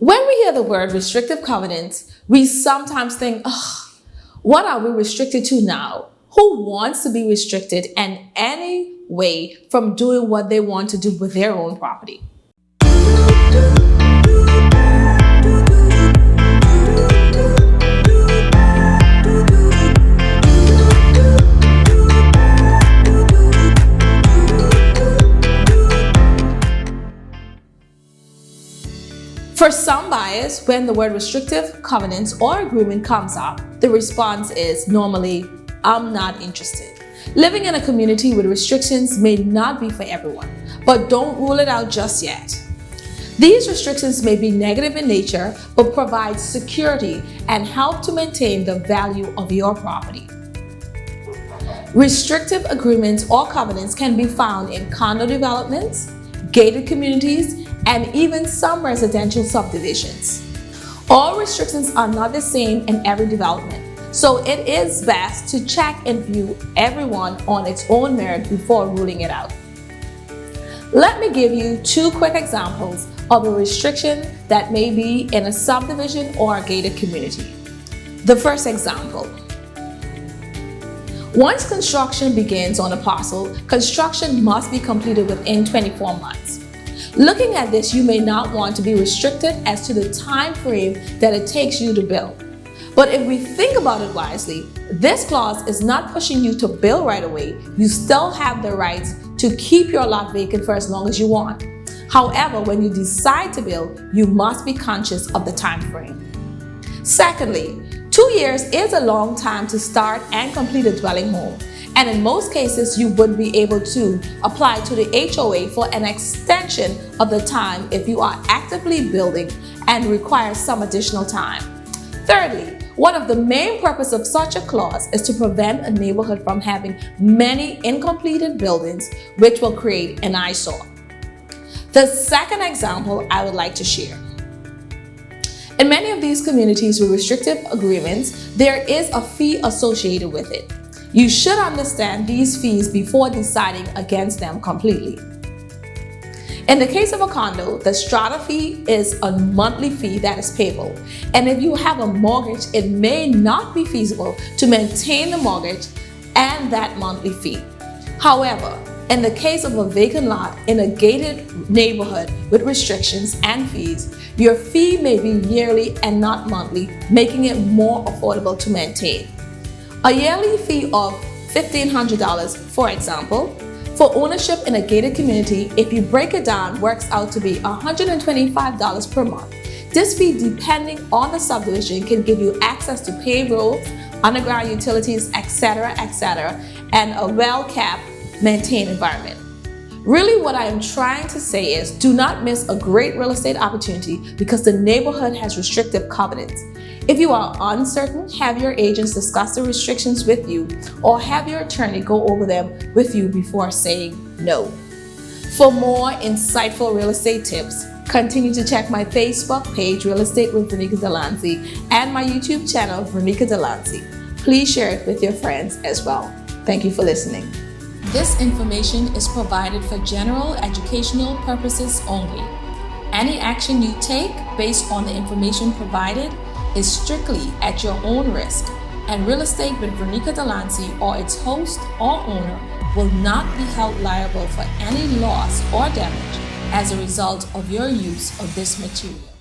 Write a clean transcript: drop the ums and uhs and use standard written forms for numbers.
When we hear the word restrictive covenants, we sometimes think, ugh, what are we restricted to now? Who wants to be restricted in any way from doing what they want to do with their own property? For some buyers, when the word restrictive covenants or agreement comes up, the response is normally, I'm not interested. Living in a community with restrictions may not be for everyone, but don't rule it out just yet. These restrictions may be negative in nature, but provide security and help to maintain the value of your property. Restrictive agreements or covenants can be found in condo developments, gated communities, and even some residential subdivisions. All restrictions are not the same in every development, so it is best to check and view everyone on its own merit before ruling it out. Let me give you two quick examples of a restriction that may be in a subdivision or a gated community. The first example. Once construction begins on a parcel, construction must be completed within 24 months. Looking at this, you may not want to be restricted as to the time frame that it takes you to build. But if we think about it wisely, this clause is not pushing you to build right away. You still have the rights to keep your lot vacant for as long as you want. However, when you decide to build, you must be conscious of the time frame. Secondly, 2 years is a long time to start and complete a dwelling home. And in most cases, you would be able to apply to the HOA for an extension of the time if you are actively building and require some additional time. Thirdly, one of the main purposes of such a clause is to prevent a neighborhood from having many incompleted buildings, which will create an eyesore. The second example I would like to share. In many of these communities with restrictive agreements, there is a fee associated with it. You should understand these fees before deciding against them completely. In the case of a condo, the strata fee is a monthly fee that is payable. And if you have a mortgage, it may not be feasible to maintain the mortgage and that monthly fee. However, in the case of a vacant lot in a gated neighborhood with restrictions and fees, your fee may be yearly and not monthly, making it more affordable to maintain. A yearly fee of $1,500, for example, for ownership in a gated community, if you break it down, works out to be $125 per month. This fee, depending on the subdivision, can give you access to paved roads, underground utilities, etc., and a well-kept, maintained environment. Really, what I am trying to say is do not miss a great real estate opportunity because the neighborhood has restrictive covenants. If you are uncertain, have your agents discuss the restrictions with you or have your attorney go over them with you before saying no. For more insightful real estate tips, continue to check my Facebook page, Real Estate with Vernica Delancey, and my YouTube channel, Vernica Delancey. Please share it with your friends as well. Thank you for listening. This information is provided for general educational purposes only. Any action you take based on the information provided is strictly at your own risk, and Real Estate with Vernica Delancey or its host or owner will not be held liable for any loss or damage as a result of your use of this material.